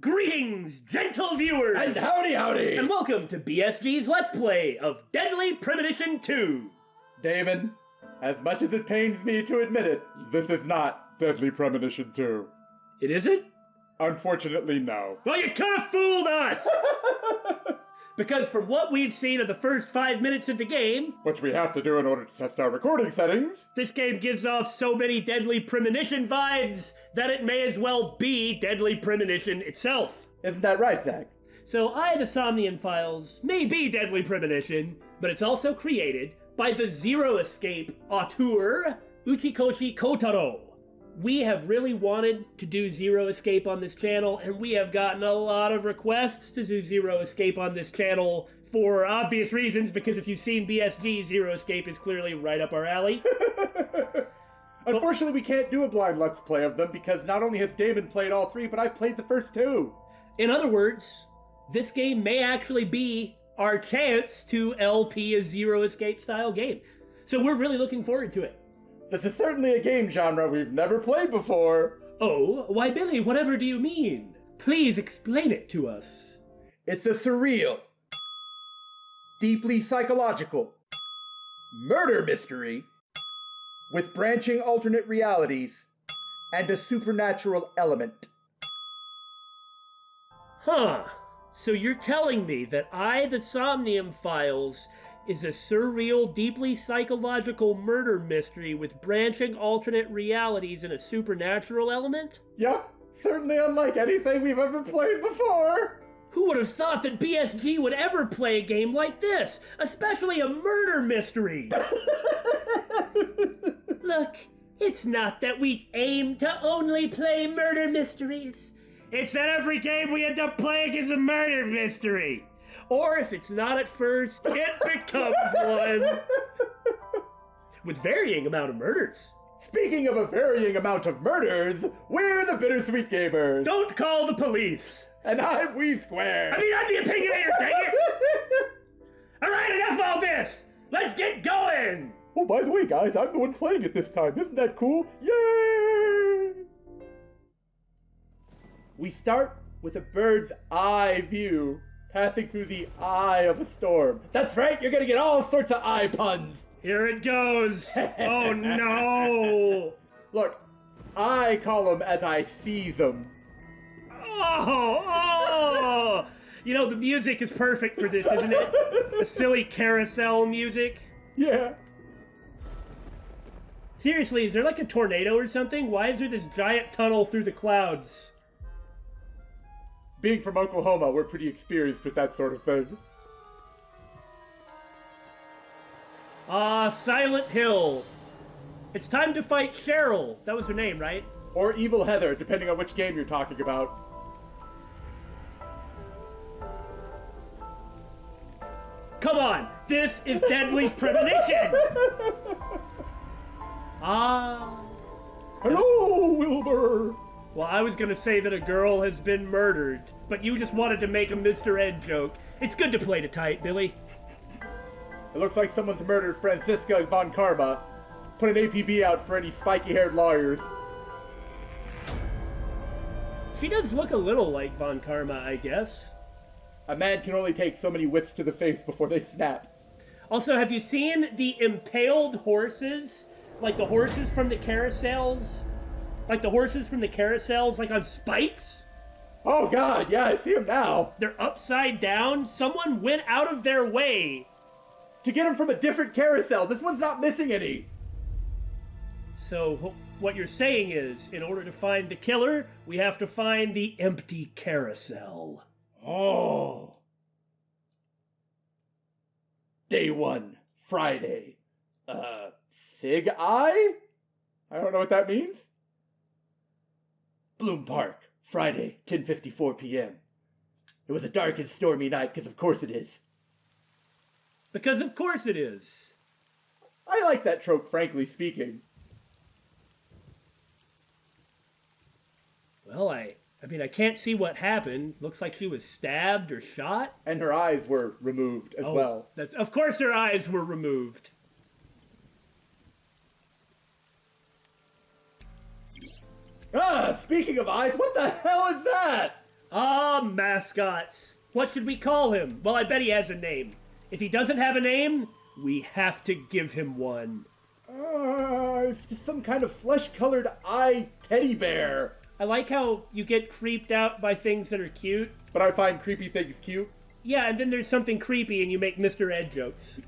Greetings, gentle viewers! And howdy howdy! And welcome to BSG's Let's Play of Deadly Premonition 2! Damon, as much as it pains me to admit it, this is not Deadly Premonition 2. It isn't? Unfortunately, no. Well, you could have fooled us! Because from what we've seen of the first 5 minutes of the game, which we have to do in order to test our recording settings, this game gives off so many Deadly Premonition vibes that it may as well be Deadly Premonition itself. Isn't that right, Zach? So the Somnium Files may be Deadly Premonition, but it's also created by the Zero Escape auteur, Uchikoshi Kotaro. We have really wanted to do Zero Escape on this channel, and we have gotten a lot of requests to do Zero Escape on this channel for obvious reasons, because if you've seen BSG, Zero Escape is clearly right up our alley. Unfortunately, we can't do a blind Let's Play of them because not only has Damon played all three, but I played the first two. In other words, this game may actually be our chance to LP a Zero Escape style game. So we're really looking forward to it. This is certainly a game genre we've never played before. Oh, why Billy, whatever do you mean? Please explain it to us. It's a surreal, deeply psychological murder mystery with branching alternate realities and a supernatural element. Huh. So you're telling me that the Somnium Files, is a surreal, deeply psychological murder mystery with branching alternate realities and a supernatural element? Yep, certainly unlike anything we've ever played before. Who would have thought that BSG would ever play a game like this, especially a murder mystery? Look, it's not that we aim to only play murder mysteries. It's that every game we end up playing is a murder mystery. Or if it's not at first, it becomes one. With varying amount of murders. Speaking of a varying amount of murders, we're the Bittersweet Gamers. Don't call the police. And I'm We Square. I mean, I'm the Opinionator, dang it. All right, enough of all this. Let's get going. Oh, by the way, guys, I'm the one playing it this time. Isn't that cool? Yay! We start with a bird's eye view, passing through the eye of a storm. That's right, you're gonna get all sorts of eye puns. Here it goes. Oh no. Look, I call them as I see them. Oh. You know, the music is perfect for this, isn't it? The silly carousel music. Yeah. Seriously, is there like a tornado or something? Why is there this giant tunnel through the clouds? Being from Oklahoma, we're pretty experienced with that sort of thing. Silent Hill. It's time to fight Cheryl. That was her name, right? Or Evil Heather, depending on which game you're talking about. Come on, this is Deadly Premonition! Hello, Wilbur! Well, I was gonna say that a girl has been murdered, but you just wanted to make a Mr. Ed joke. It's good to play to tight, Billy. It looks like someone's murdered Franziska von Karma. Put an APB out for any spiky-haired lawyers. She does look a little like Von Karma, I guess. A man can only take so many whips to the face before they snap. Also, have you seen the impaled horses? Like the horses from the carousels? Like the horses from the carousels, like on spikes? Oh god, yeah, I see them now. They're upside down. Someone went out of their way to get them from a different carousel. This one's not missing any. So what you're saying is, in order to find the killer, we have to find the empty carousel. Oh. Day 1, Friday. Sig Eye? I don't know what that means. Bloom Park, Friday, 10:54 p.m. It was a dark and stormy night, because of course it is. Because of course it is. I like that trope, frankly speaking. Well, I mean, I can't see what happened. Looks like she was stabbed or shot. And her eyes were removed as well. Of course her eyes were removed. Speaking of eyes, what the hell is that? Ah, mascots. What should we call him? Well, I bet he has a name. If he doesn't have a name, we have to give him one. It's just some kind of flesh-colored eye teddy bear. I like how you get creeped out by things that are cute. But I find creepy things cute. Yeah, and then there's something creepy and you make Mr. Ed jokes.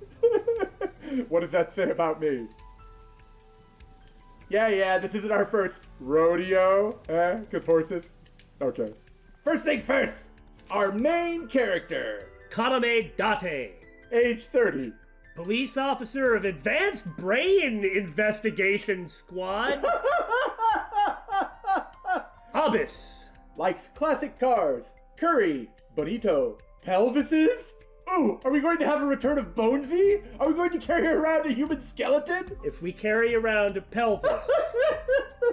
What does that say about me? Yeah, this isn't our first rodeo, eh? 'Cause horses? Okay. First things first, our main character. Kaname Date. Age 30. Police officer of Advanced Brain Investigation Squad. Abyss. Likes classic cars, curry, bonito, pelvises. Ooh, are we going to have a return of Bonesy? Are we going to carry around a human skeleton? If we carry around a pelvis,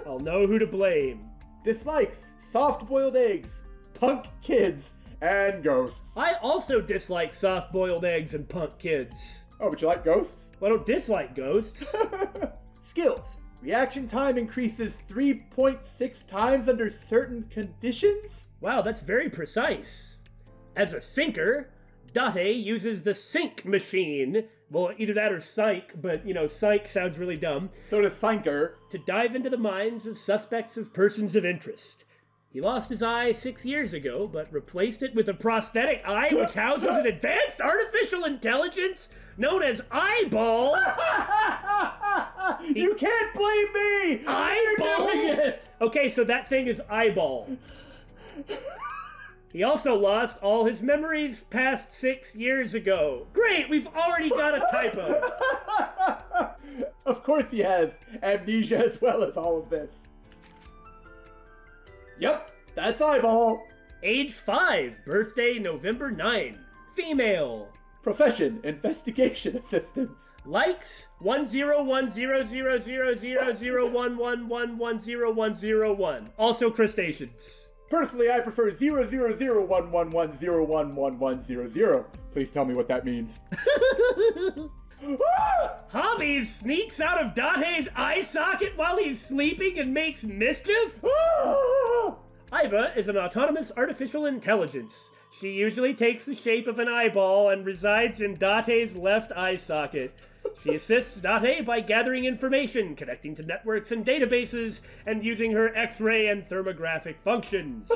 I'll know who to blame. Dislikes soft-boiled eggs, punk kids, and ghosts. I also dislike soft-boiled eggs and punk kids. Oh, but you like ghosts? Well, I don't dislike ghosts. Skills. Reaction time increases 3.6 times under certain conditions? Wow, that's very precise. As a sinker, Date uses the sink machine. Well, either that or psych, but, psych sounds really dumb. So does Sinker. To dive into the minds of suspects of persons of interest. He lost his eye 6 years ago, but replaced it with a prosthetic eye which houses an advanced artificial intelligence known as Eyeball. You can't blame me! Eyeball? You're doing it! Okay, so that thing is Eyeball. He also lost all his memories past 6 years ago. Great, we've already got a typo. Of course he has amnesia as well as all of this. Yep, that's Eyeball. Age 5, birthday November 9, female. Profession, investigation assistant. Likes 10100001111101101. Also crustaceans. Personally, I prefer 0001111011100. Please tell me what that means. Hobbies sneaks out of Date's eye socket while he's sleeping and makes mischief? Iba is an autonomous artificial intelligence. She usually takes the shape of an eyeball and resides in Date's left eye socket. She assists Date by gathering information, connecting to networks and databases, and using her X-ray and thermographic functions.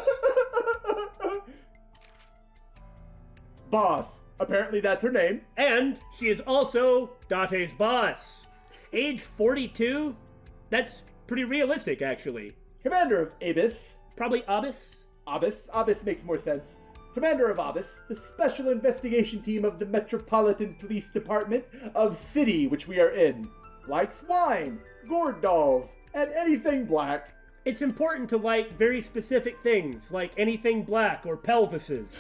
Boss. Apparently that's her name. And she is also Date's boss. Age 42? That's pretty realistic, actually. Commander of Abyss. Probably Abyss? Abyss makes more sense. Commander of Abyss, the special investigation team of the Metropolitan Police Department of City, which we are in. Likes wine, gourd dolls, and anything black. It's important to like very specific things, like anything black or pelvises.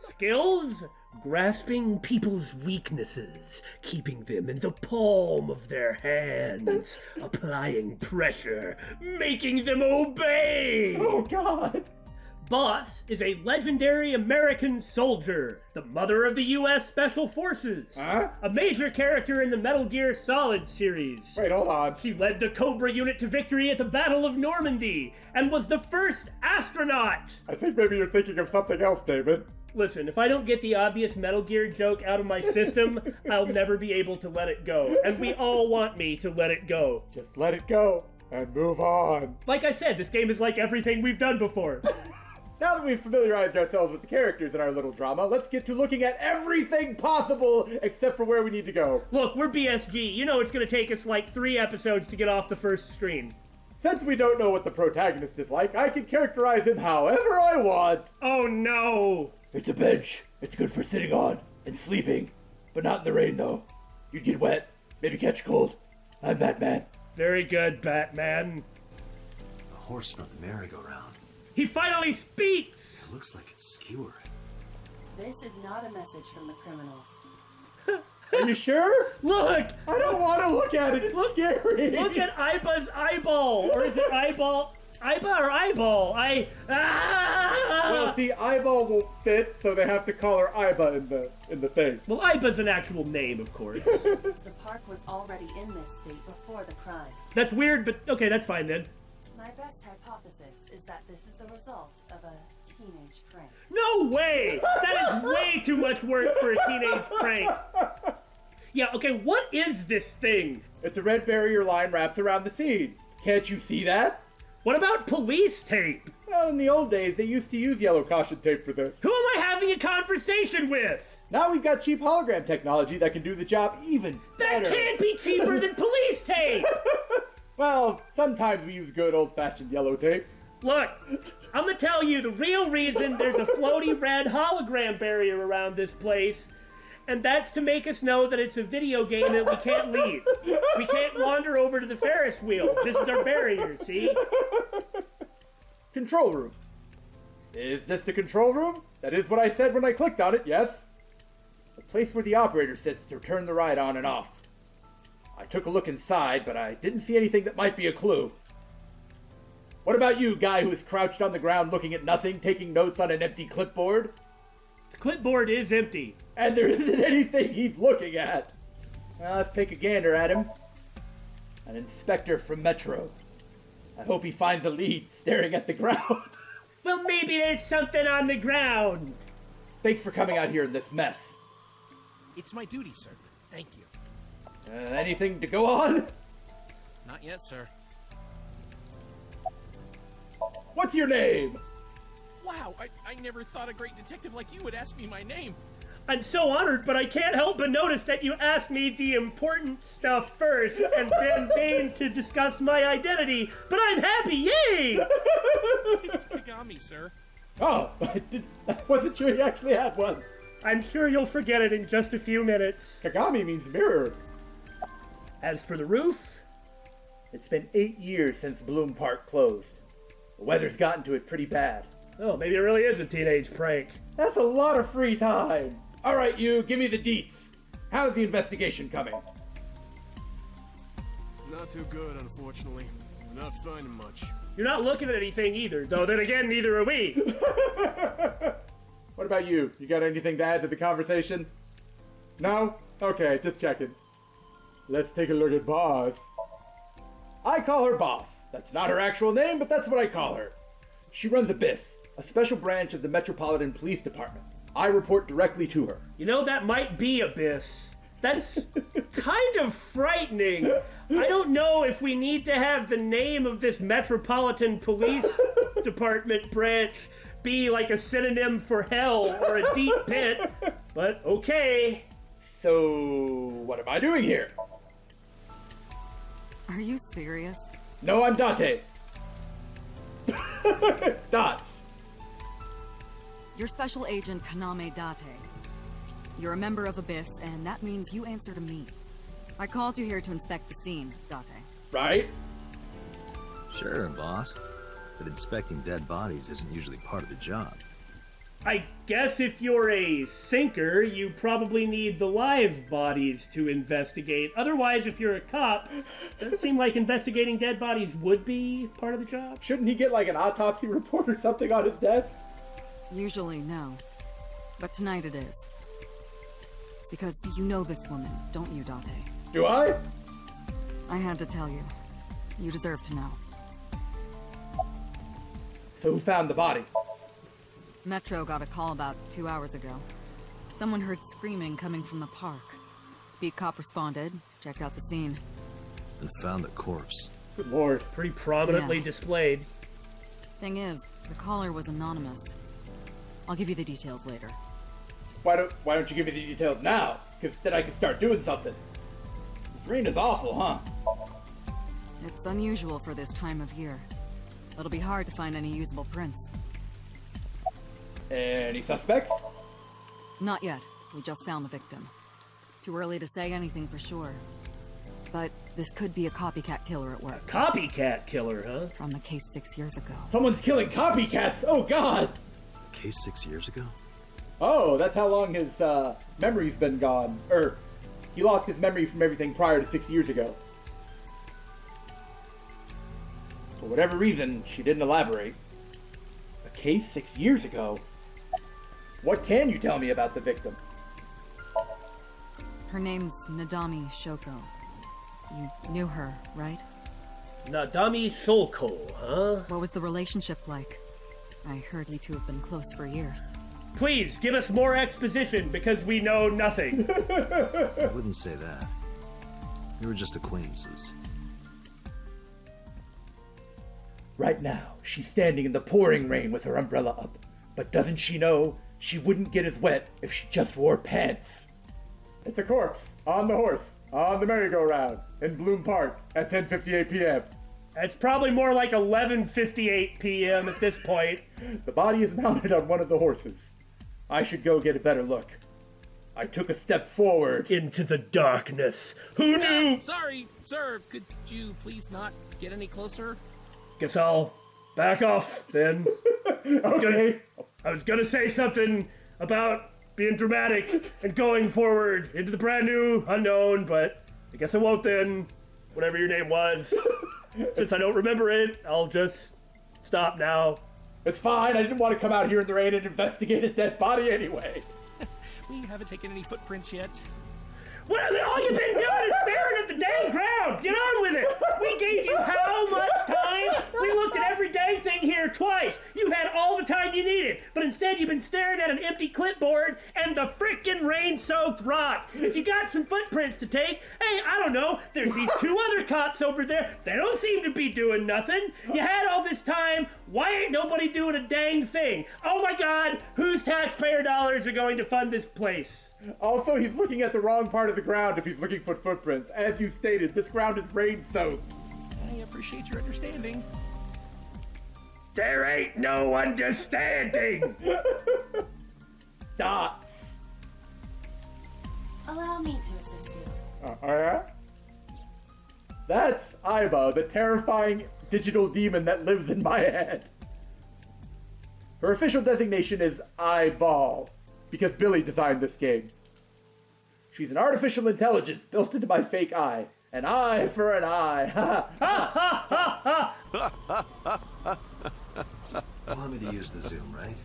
Skills? Grasping people's weaknesses, keeping them in the palm of their hands, applying pressure, making them obey! Oh, God! Boss is a legendary American soldier, the mother of the U.S. Special Forces. Huh? A major character in the Metal Gear Solid series. Wait, hold on. She led the Cobra unit to victory at the Battle of Normandy, and was the first astronaut! I think maybe you're thinking of something else, David. Listen, if I don't get the obvious Metal Gear joke out of my system, I'll never be able to let it go. And we all want me to let it go. Just let it go and move on. Like I said, this game is like everything we've done before. Now that we've familiarized ourselves with the characters in our little drama, let's get to looking at everything possible except for where we need to go. Look, we're BSG. You know it's going to take us like 3 episodes to get off the first screen. Since we don't know what the protagonist is like, I can characterize him however I want. Oh no! It's a bench. It's good for sitting on and sleeping. But not in the rain, though. You'd get wet, maybe catch cold. I'm Batman. Very good, Batman. A horse from the merry-go-round. He finally speaks! It looks like it's skewered. This is not a message from the criminal. Are you sure? Look! I don't want to look at it. It's scary. Look at Iba's eyeball! Or is it eyeball? Iba or eyeball? Well, see, Eyeball won't fit, so they have to call her Iba in the thing. Well, Iba's an actual name, of course. The park was already in this state before the crime. That's weird, but okay, that's fine then. My best hypothesis is that this is the result of a teenage prank. No way! That is way too much work for a teenage prank. Yeah, okay, what is this thing? It's a red barrier line wraps around the scene. Can't you see that? What about police tape? Well, in the old days, they used to use yellow caution tape for this. Who am I having a conversation with? Now we've got cheap hologram technology that can do the job even better. That can't be cheaper than police tape! Well, sometimes we use good old-fashioned yellow tape. Look, I'm gonna tell you the real reason there's a floaty red hologram barrier around this place, and that's to make us know that it's a video game that we can't leave. We can't wander over to the Ferris wheel. This is our barrier, see? Control room. Is this the control room? That is what I said when I clicked on it, yes? The place where the operator sits to turn the ride on and off. I took a look inside, but I didn't see anything that might be a clue. What about you, guy who is crouched on the ground looking at nothing, taking notes on an empty clipboard? The clipboard is empty. And there isn't anything he's looking at. Well, let's take a gander at him. An inspector from Metro. I hope he finds a lead staring at the ground. Well, maybe there's something on the ground. Thanks for coming out here in this mess. It's my duty, sir. Thank you. Anything to go on? Not yet, sir. What's your name? Wow, I never thought a great detective like you would ask me my name. I'm so honored, but I can't help but notice that you asked me the important stuff first and then deigned to discuss my identity. But I'm happy, yay! It's Kagami, sir. Oh, I wasn't sure he actually had one. I'm sure you'll forget it in just a few minutes. Kagami means mirror. As for the roof, It's been 8 years since Bloom Park closed. The weather's gotten to it pretty bad. oh, maybe it really is a teenage prank. That's a lot of free time. All right, you, give me the deets. How's the investigation coming? Not too good, unfortunately. Not finding much. You're not looking at anything either, though then again, neither are we. What about you? You got anything to add to the conversation? No? Okay, just checking. Let's take a look at Boss. I call her Boss. That's not her actual name, but that's what I call her. She runs Abyss, a special branch of the Metropolitan Police Department. I report directly to her. You know, that might be Abyss. That's kind of frightening. I don't know if we need to have the name of this Metropolitan Police Department branch be like a synonym for hell or a deep pit, but okay. So, what am I doing here? Are you serious? No, I'm Date. Dots. You're Special Agent Kaname Date. You're a member of Abyss, and that means you answer to me. I called you here to inspect the scene, Date. Right? Sure, boss. But inspecting dead bodies isn't usually part of the job. I guess if you're a sinker, you probably need the live bodies to investigate. Otherwise, if you're a cop, does it seem like investigating dead bodies would be part of the job? Shouldn't he get like an autopsy report or something on his desk? Usually, no. But tonight it is. Because you know this woman, don't you, Date? Do I? I had to tell you. You deserve to know. So who found the body? Metro got a call about 2 hours ago. Someone heard screaming coming from the park. Beat cop responded, checked out the scene. And found the corpse. Good lord. Pretty prominently Yeah. displayed. Thing is, the caller was anonymous. I'll give you the details later. Why don't you give me the details now? Because then I can start doing something. This rain is awful, huh? It's unusual for this time of year. It'll be hard to find any usable prints. Any suspects? Not yet. We just found the victim. Too early to say anything for sure. But this could be a copycat killer at work. Copycat killer, huh? From the case 6 years ago. Someone's killing copycats! Oh god! A case 6 years ago? Oh, that's how long his memory's been gone. He lost his memory from everything prior to 6 years ago. For whatever reason, she didn't elaborate. A case 6 years ago? What can you tell me about the victim? Her name's Nadami Shoko. You knew her, right? Nadami Shoko, huh? What was the relationship like? I heard you two have been close for years. Please, give us more exposition, because we know nothing. I wouldn't say that. We were just acquaintances. Right now, she's standing in the pouring rain with her umbrella up. But doesn't she know she wouldn't get as wet if she just wore pants? It's a corpse, on the horse, on the merry-go-round, in Bloom Park, at 10:58 p.m. It's probably more like 11:58 p.m. at this point. The body is mounted on one of the horses. I should go get a better look. I took a step forward. Into the darkness. Who knew? Sorry, sir. Could you please not get any closer? Guess I'll back off, then. Okay. I was gonna say something about being dramatic and going forward into the brand new unknown, but I guess I won't then. Whatever your name was. Since I don't remember it, I'll just stop now. It's fine. I didn't want to come out here in the rain and investigate a dead body anyway. We haven't taken any footprints yet. Well, all you've been doing is staring at the dang ground. Get on with it. We gave you how much time? We looked at every dang thing here twice. You've had all the time you needed, but instead you've been staring at an empty clipboard and the frickin' rain-soaked rock. If you got some footprints to take, hey, I don't know, there's these two other cops over there. They don't seem to be doing nothing. You had all this time. Why ain't nobody doing a dang thing? Oh my God, whose taxpayer dollars are going to fund this place? Also, he's looking at the wrong part of the ground if he's looking for footprints. As you stated, this ground is rain-soaked. I appreciate your understanding. There ain't no understanding. Dots. Allow me to assist you. Oh yeah? That's Aiba, the terrifying digital demon that lives in my head. Her official designation is Eyeball, because Billy designed this game. She's an artificial intelligence built into my fake eye. An eye for an eye. Ha ha ha. You want me to use the zoom, right?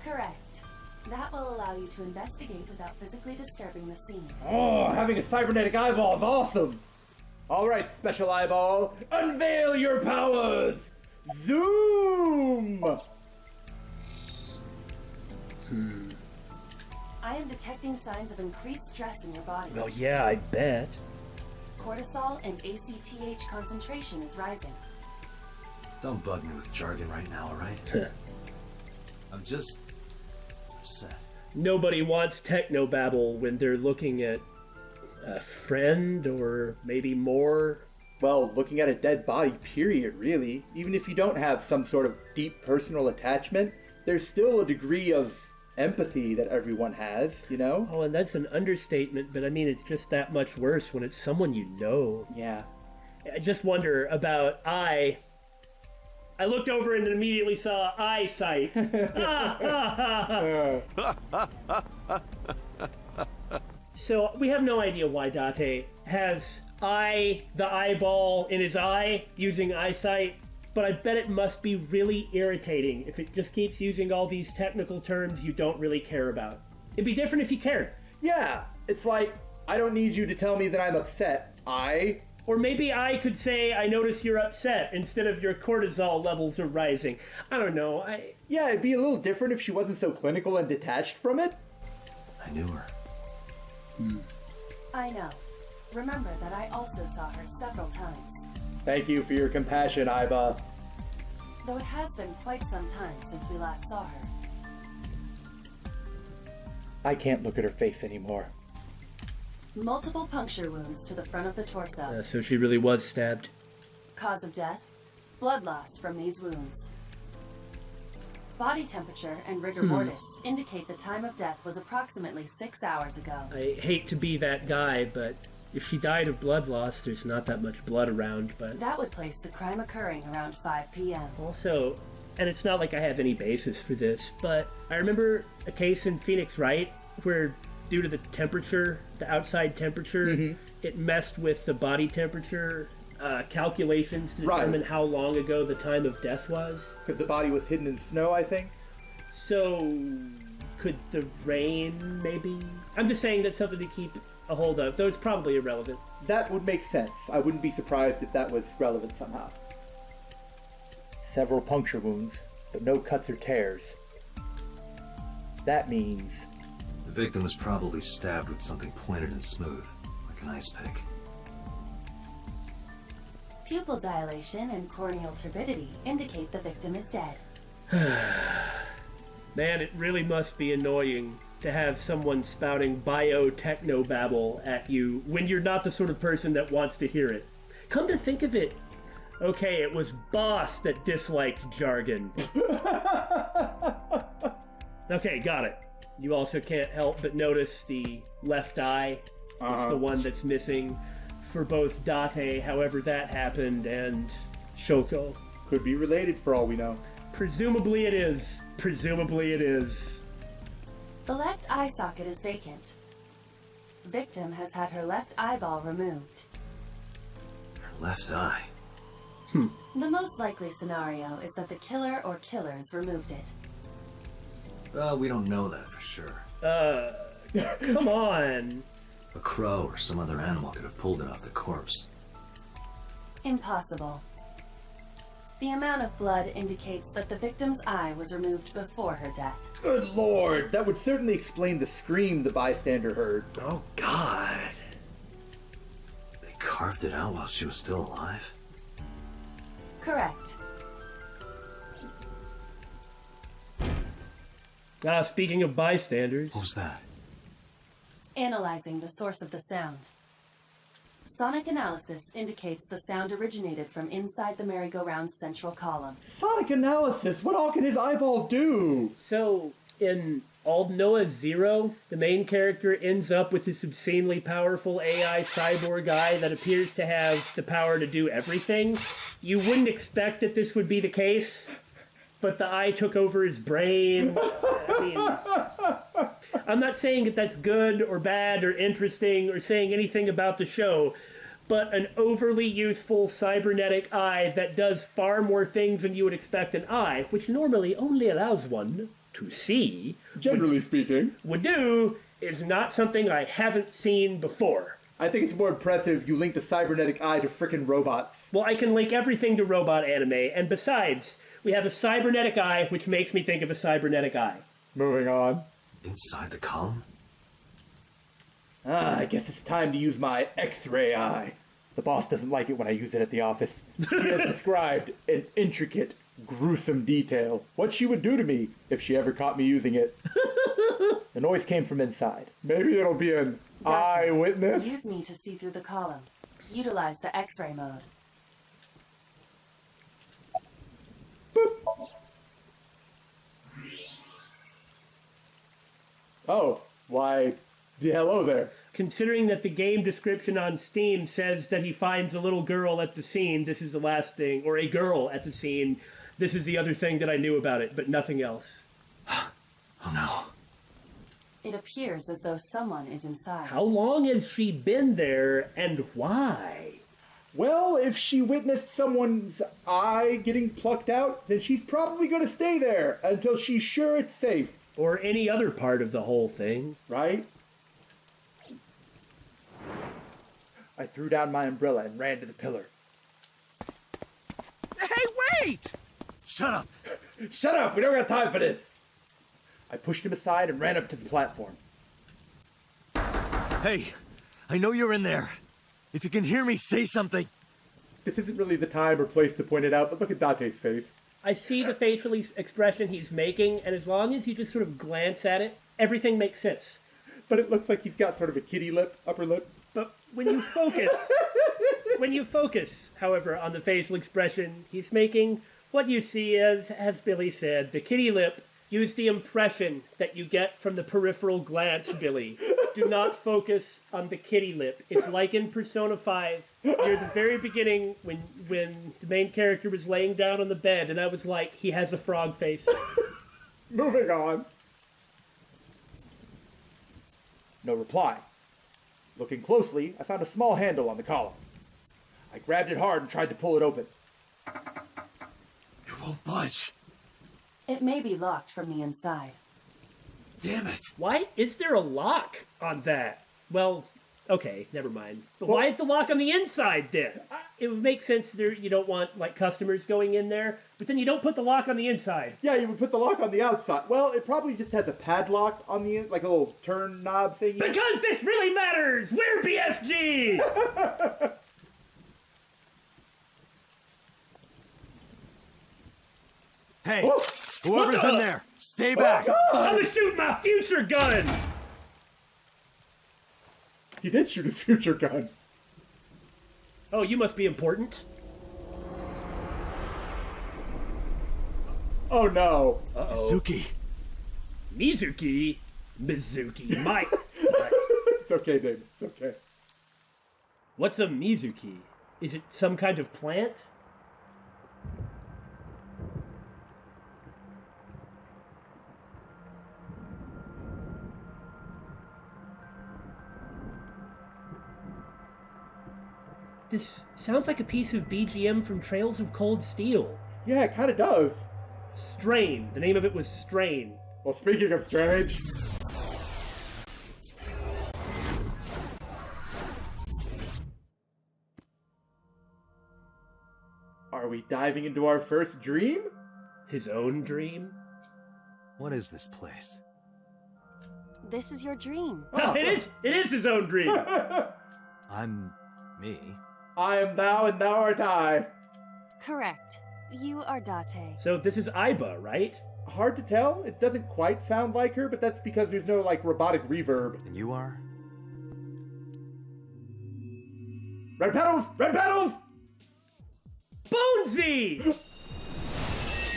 Correct. That will allow you to investigate without physically disturbing the scene. Oh, having a cybernetic eyeball is awesome. All right, Special Eyeball, unveil your powers. Zoom. I am detecting signs of increased stress in your body. Well, yeah, I bet. Cortisol and ACTH concentration is rising. Don't bug me with jargon right now, alright? I'm just upset. Nobody wants technobabble when they're looking at a friend or maybe more. Well, looking at a dead body, period, really. Even if you don't have some sort of deep personal attachment, there's still a degree of empathy that everyone has, you know? Oh, and that's an understatement, but I mean, it's just that much worse when it's someone you know. Yeah. I just wonder about I looked over and immediately saw eyesight. So we have no idea why Date has the eyeball in his eye using eyesight, but I bet it must be really irritating if it just keeps using all these technical terms you don't really care about. It'd be different if you cared. Yeah, it's like, I don't need you to tell me that I'm upset. Or maybe I could say, I notice you're upset, instead of your cortisol levels are rising. I don't know, Yeah, it'd be a little different if she wasn't so clinical and detached from it. I knew her. I know. Remember that I also saw her several times. Thank you for your compassion, Aiba. Though it has been quite some time since we last saw her. I can't look at her face anymore. Multiple puncture wounds to the front of the torso. so she really was stabbed. Cause of death? Blood loss from these wounds. Body temperature and rigor mortis indicate the time of death was approximately 6 hours ago. I hate to be that guy, but if she died of blood loss, there's not that much blood around, but... That would place the crime occurring around 5 p.m. Also, and it's not like I have any basis for this, but I remember a case in Phoenix Wright where, due to the temperature, the outside temperature, it messed with the body temperature calculations to determine how long ago the time of death was. Because the body was hidden in snow, I think. So, could the rain, maybe? I'm just saying that's something to keep a hold of, though it's probably irrelevant. That would make sense. I wouldn't be surprised if that was relevant somehow. Several puncture wounds. but no cuts or tears. That means... The victim was probably stabbed with something pointed and smooth, like an ice pick. Pupil dilation and corneal turbidity indicate the victim is dead. Man, it really must be annoying to have someone spouting bio-techno-babble at you when you're not the sort of person that wants to hear it. Come to think of it, okay, it was Boss that disliked jargon. Okay, got it. You also can't help but notice the left eye. It's the one that's missing for both Date, however that happened, and Shoko. Could be related for all we know. Presumably it is. Presumably it is. The left eye socket is vacant. Victim has had her left eyeball removed. Her left eye. The most likely scenario is that the killer or killers removed it. We don't know that for sure. Come on. A crow or some other animal could have pulled it off the corpse. Impossible. The amount of blood indicates that the victim's eye was removed before her death. Good lord, that would certainly explain the scream the bystander heard. Oh, God. They carved it out while she was still alive? Correct. Speaking of bystanders. What was that? Analyzing the source of the sound. Sonic analysis indicates the sound originated from inside the merry-go-round's central column. Sonic analysis? What all can his eyeball do? So, in Old Noah Zero, the main character ends up with this obscenely powerful AI cyborg eye that appears to have the power to do everything. You wouldn't expect that this would be the case, but the eye took over his brain. I mean, I'm not saying that that's good or bad or interesting or saying anything about the show, but an overly useful cybernetic eye that does far more things than you would expect an eye, which normally only allows one to see, Generally speaking. would do, is not something I haven't seen before. I think it's more impressive you linked a cybernetic eye to frickin' robots. Well, I can link everything to robot anime, and besides, we have a cybernetic eye, which makes me think of a cybernetic eye. Moving on. Inside the column? I guess it's time to use my X-ray eye. The boss doesn't like it when I use it at the office. She has described in intricate, gruesome detail what she would do to me if she ever caught me using it. The noise came from inside. Maybe it'll be an eyewitness? Use me to see through the column. Utilize the X-ray mode. Boop. Oh, why, hello there. Considering that the game description on Steam says that he finds a little girl at the scene, this is the last thing, or a girl at the scene, this is the other thing that I knew about it, but nothing else. Oh no. It appears as though someone is inside. How long has she been there, and why? Well, if she witnessed someone's eye getting plucked out, then she's probably going to stay there until she's sure it's safe. Or any other part of the whole thing. Right? I threw down my umbrella and ran to the pillar. Hey, wait! Shut up! Shut up! We don't got time for this! I pushed him aside and ran up to the platform. Hey, I know you're in there. If you can hear me, say something. This isn't really the time or place to point it out, but look at Date's face. I see the facial expression he's making, and as long as you just sort of glance at it, everything makes sense. But it looks like he's got sort of a kitty lip, upper lip. But when you focus, however, on the facial expression he's making, what you see is, as Billy said, the kitty lip. Use the impression that you get from the peripheral glance, Billy. Do not focus on the kitty lip. It's like in Persona 5, near the very beginning when the main character was laying down on the bed, and I was like, he has a frog face. Moving on. No reply. Looking closely, I found a small handle on the column. I grabbed it hard and tried to pull it open. It won't budge. It may be locked from the inside. Damn it. Why is there a lock on that? Well, Okay, never mind. But why is the lock on the inside then? It would make sense there you don't want like customers going in there, but then you don't put the lock on the inside. Yeah, you would put the lock on the outside. Well, it probably just has a padlock on the like a little turn knob thingy. Because this really matters! We're BSG! Hey, Whoa. whoever's in there, stay back. I'm gonna shoot my future gun! He did shoot his future gun. Oh, you must be important. Oh no. Suki. Mizuki? Mizuki. My... It's okay, David. It's okay. What's a Mizuki? Is it some kind of plant? This sounds like a piece of BGM from Trails of Cold Steel. Yeah, it kind of does. Strain. The name of it was Strain. Well, speaking of strange. Are we diving into our first dream? His own dream? What is this place? This is your dream. Oh. It is his own dream. I'm me. I am thou and thou art I. Correct. You are Date. So this is Aiba, right? Hard to tell. It doesn't quite sound like her, but that's because there's no, like, robotic reverb. And you are? Red petals! Red petals! Bonesy!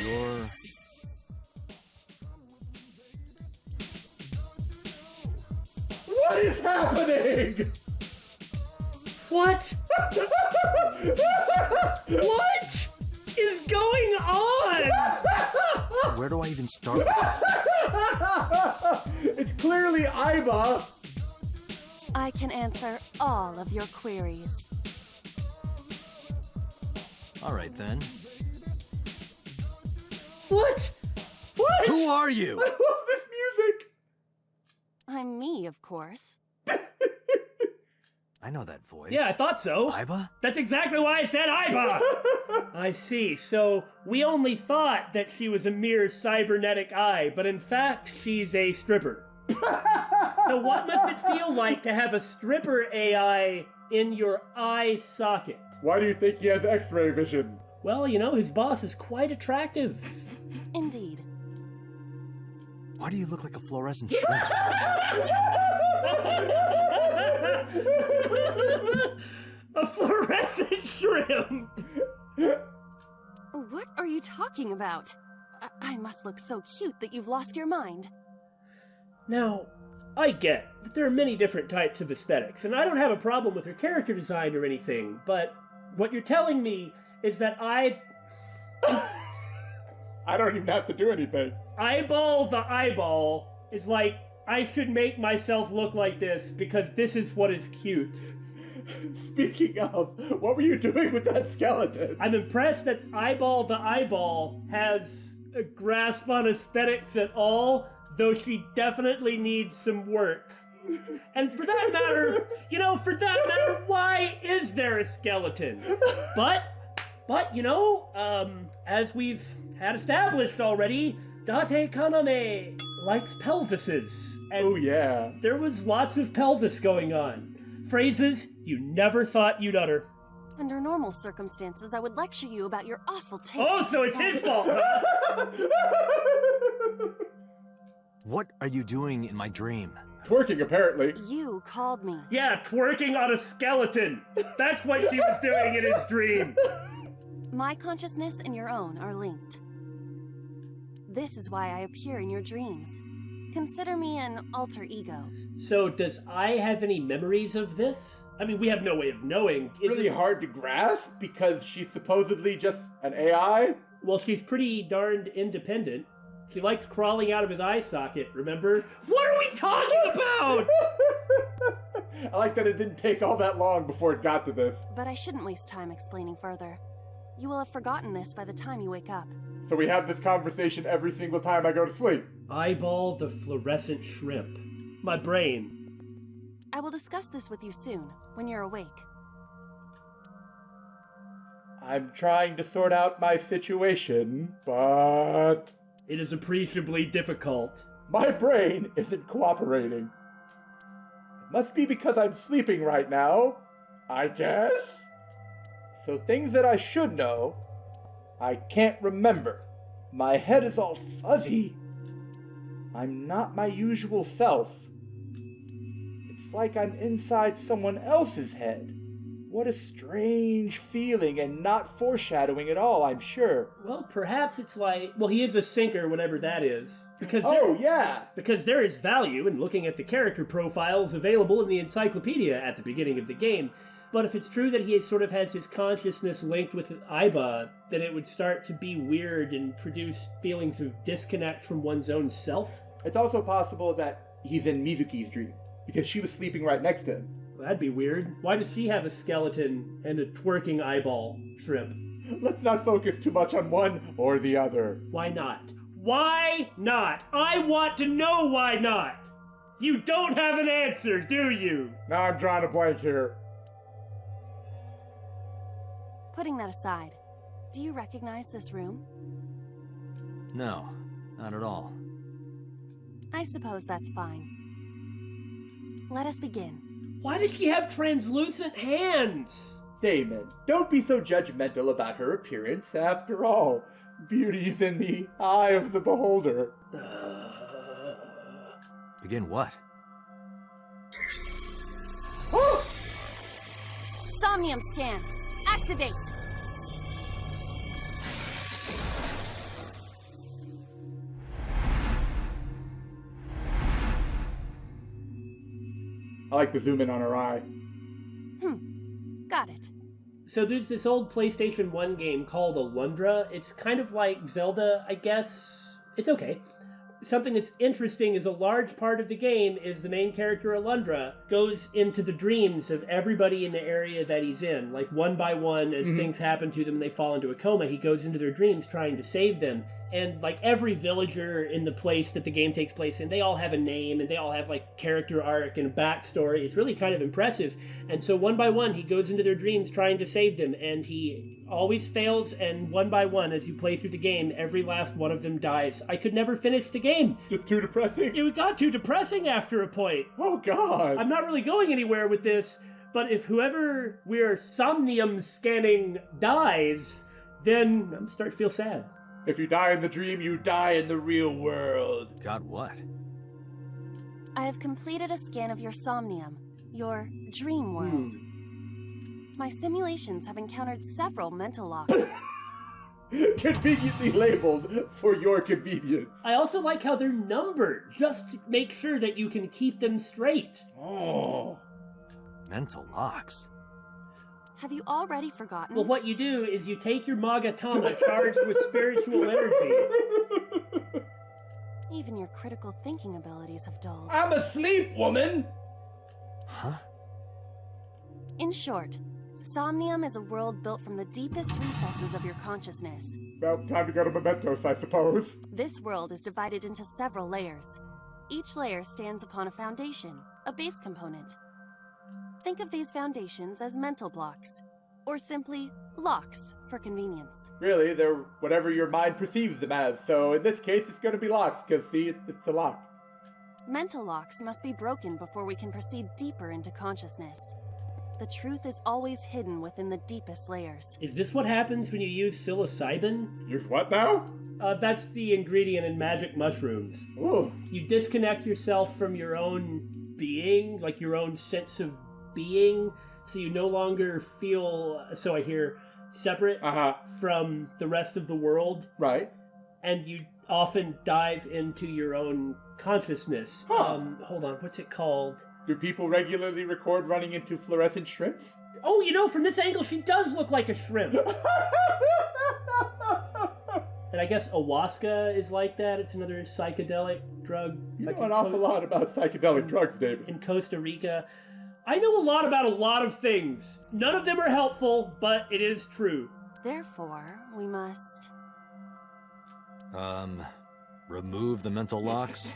You're... What is happening? What? What is going on? Where do I even start with this? It's clearly Aiba. I can answer all of your queries. All right, then. What? What? Who are you? I love this music. I'm me, of course. I know that voice. Yeah, I thought so. Aiba? That's exactly why I said Aiba. I see. So we only thought that she was a mere cybernetic eye, but in fact, she's a stripper. So what must it feel like to have a stripper AI in your eye socket? Why do you think he has X-ray vision? Well, you know, his boss is quite attractive. Indeed. Why do you look like a fluorescent shrimp? A fluorescent shrimp! What are you talking about? I must look so cute that you've lost your mind. Now, I get that there are many different types of aesthetics, and I don't have a problem with her character design or anything, but what you're telling me is that I don't even have to do anything. eyeball the eyeball is like, I should make myself look like this because this is what is cute. Speaking of, what were you doing with that skeleton? I'm impressed that eyeball the eyeball has a grasp on aesthetics at all, though she definitely needs some work. And for that matter, why is there a skeleton? But, as we've had established already, Date Kaname likes pelvises. And Oh yeah. there was lots of pelvis going on. Phrases you never thought you'd utter. Under normal circumstances, I would lecture you about your awful taste. Oh, so it's his fault, huh? What are you doing in my dream? Twerking, apparently. You called me. Yeah, twerking on a skeleton. That's what she was doing in his dream. My consciousness and your own are linked. This is why I appear in your dreams. Consider me an alter ego. So does I have any memories of this? I mean, we have no way of knowing. Is Really it... hard to grasp because she's supposedly just an AI? Well, she's pretty darned independent. She likes crawling out of his eye socket, remember? What are we talking about? I like that it didn't take all that long before it got to this. But I shouldn't waste time explaining further. You will have forgotten this by the time you wake up. So we have this conversation every single time I go to sleep. Eyeball the fluorescent shrimp. My brain. I will discuss this with you soon, when you're awake. I'm trying to sort out my situation, but It is appreciably difficult. my brain isn't cooperating. It must be because I'm sleeping right now, I guess. So things that I should know, I can't remember. My head is all fuzzy. I'm not my usual self. It's like I'm inside someone else's head. What a strange feeling, and not foreshadowing at all, I'm sure. Well, perhaps it's like, well, he is a sinker, whatever that is. Because Because there is value in looking at the character profiles available in the encyclopedia at the beginning of the game. But if it's true that he sort of has his consciousness linked with Aiba, then it would start to be weird and produce feelings of disconnect from one's own self. It's also possible that he's in Mizuki's dream, because she was sleeping right next to him. Well, that'd be weird. Why does she have a skeleton and a twerking eyeball shrimp? Let's not focus too much on one or the other. Why not? Why not? I want to know why not! You don't have an answer, do you? Now I'm drawing a blank here. Putting that aside, do you recognize this room? No, not at all. I suppose that's fine. Let us begin. Why does she have translucent hands? Damon, don't be so judgmental about her appearance. After all, beauty's in the eye of the beholder. Begin what? Somnium scan. Activate. I like the zoom in on her eye. Got it. So there's this old PlayStation 1 game called Alundra. It's kind of like Zelda, I guess. It's okay. Something that's interesting is a large part of the game is the main character Alundra goes into the dreams of everybody in the area that he's in. Like one by one, as things happen to them and they fall into a coma, he goes into their dreams trying to save them. And like every villager in the place that the game takes place in, they all have a name and they all have like character arc and a backstory. It's really kind of impressive. And so one by one, he goes into their dreams trying to save them, and he always fails, and one by one, as you play through the game, every last one of them dies. I could never finish the game. Just too depressing? It got too depressing after a point. Oh, God. I'm not really going anywhere with this, but if whoever we're somnium scanning dies, then I'm starting to feel sad. If you die in the dream, you die in the real world. Got what? I have completed a scan of your somnium, your dream world. My simulations have encountered several mental locks. Conveniently labeled for your convenience. I also like how they're numbered, just to make sure that you can keep them straight. Oh. Mental locks. Have you already forgotten? Well, what you do is you take your Magatama charged with spiritual energy. Even your critical thinking abilities have dulled. I'm asleep, woman! Huh? In short, Somnium is a world built from the deepest recesses of your consciousness. Well, time to go to Mementos, I suppose. This world is divided into several layers. Each layer stands upon a foundation, a base component. Think of these foundations as mental blocks, or simply locks for convenience. Really, they're whatever your mind perceives them as, so in this case it's going to be locks, because see, it's a lock. Mental locks must be broken before we can proceed deeper into consciousness. The truth is always hidden within the deepest layers. Is this what happens when you use psilocybin? Use what now? That's the ingredient in magic mushrooms. Ooh. You disconnect yourself from your own being, like your own sense of being, so you no longer feel, so I hear, separate from the rest of the world. Right. And you often dive into your own consciousness. Hold on, what's it called? Do people regularly record running into fluorescent shrimps? Oh, you know, from this angle, she does look like a shrimp. And I guess ayahuasca is like that. It's another psychedelic drug. You like know an awful lot about psychedelic drugs, David. In Costa Rica. I know a lot about a lot of things. None of them are helpful, but it is true. Therefore, we must... Remove the mental locks?